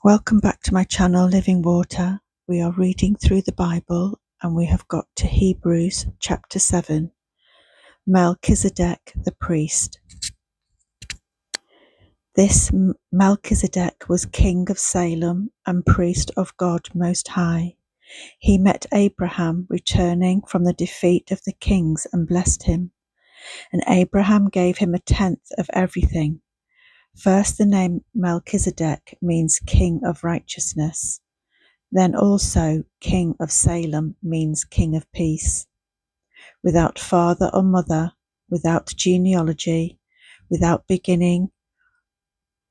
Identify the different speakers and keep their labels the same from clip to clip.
Speaker 1: Welcome back to my channel, Living Water. We are reading through the Bible and we have got to Hebrews chapter 7, Melchizedek the priest. This Melchizedek was king of Salem and priest of God Most High. He met Abraham returning from the defeat of the kings and blessed him. And Abraham gave him a tenth of everything. First, the name Melchizedek means king of righteousness. Then also king of Salem means king of peace. Without father or mother, without genealogy, without beginning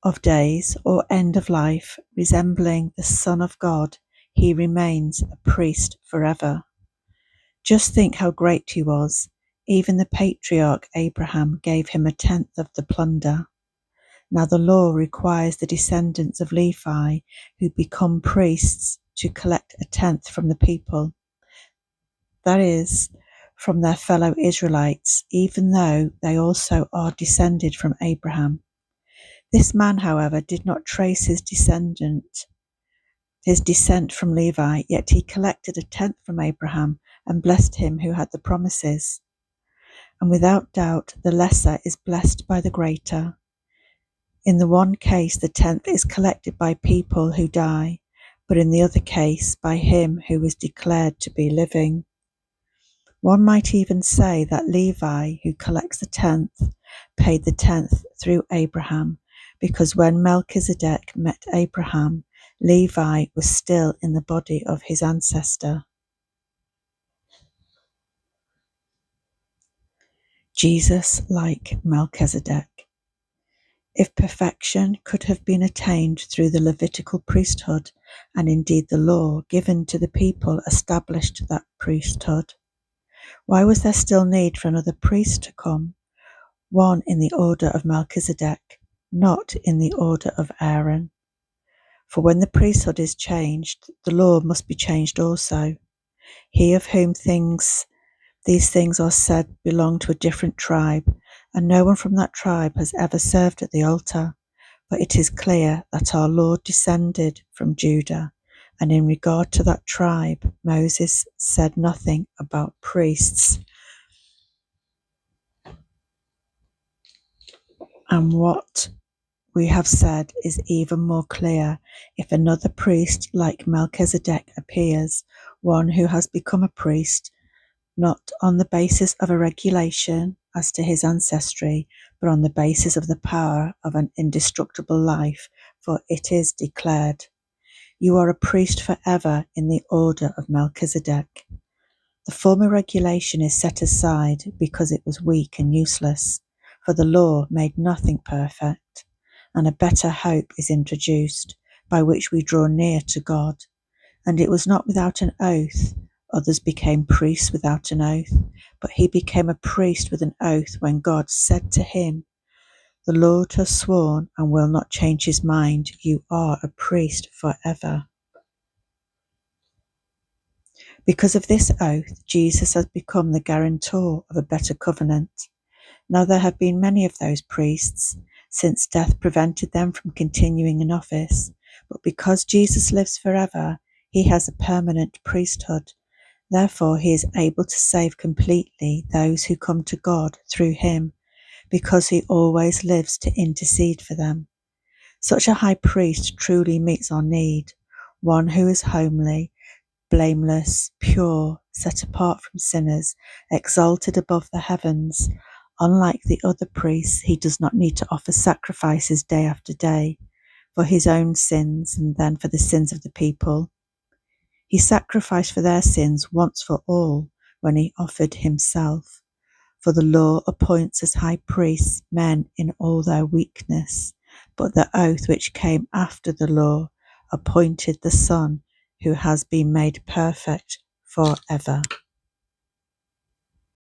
Speaker 1: of days or end of life, resembling the Son of God, he remains a priest forever. Just think how great he was. Even the patriarch Abraham gave him a tenth of the plunder. Now the law requires the descendants of Levi who become priests to collect a tenth from the people, that is, from their fellow Israelites, even though they also are descended from Abraham. This man, however, did not trace his descent from Levi, yet he collected a tenth from Abraham and blessed him who had the promises. And without doubt, the lesser is blessed by the greater. In the one case, the tenth is collected by people who die, but in the other case, by him who is declared to be living. One might even say that Levi, who collects the tenth, paid the tenth through Abraham, because when Melchizedek met Abraham, Levi was still in the body of his ancestor. Jesus like Melchizedek. If perfection could have been attained through the Levitical priesthood, and indeed the law given to the people established that priesthood, why was there still need for another priest to come, one in the order of Melchizedek, not in the order of Aaron? For when the priesthood is changed, the law must be changed also. He of whom these things are said belonged to a different tribe, and no one from that tribe has ever served at the altar. For it is clear that our Lord descended from Judah, and in regard to that tribe, Moses said nothing about priests. And what we have said is even more clear. If another priest like Melchizedek appears, one who has become a priest, not on the basis of a regulation as to his ancestry, but on the basis of the power of an indestructible life, for it is declared, "You are a priest forever in the order of Melchizedek." The former regulation is set aside because it was weak and useless, for the law made nothing perfect, and a better hope is introduced, by which we draw near to God. And it was not without an oath. Others became priests without an oath, but he became a priest with an oath when God said to him, "The Lord has sworn and will not change his mind. You are a priest forever." Because of this oath, Jesus has become the guarantor of a better covenant. Now there have been many of those priests, since death prevented them from continuing in office, but because Jesus lives forever, he has a permanent priesthood. Therefore, he is able to save completely those who come to God through him, because he always lives to intercede for them. Such a high priest truly meets our need, one who is homely, blameless, pure, set apart from sinners, exalted above the heavens. Unlike the other priests, he does not need to offer sacrifices day after day for his own sins and then for the sins of the people. He sacrificed for their sins once for all when he offered himself. For the law appoints as high priests men in all their weakness, but the oath which came after the law appointed the Son who has been made perfect forever.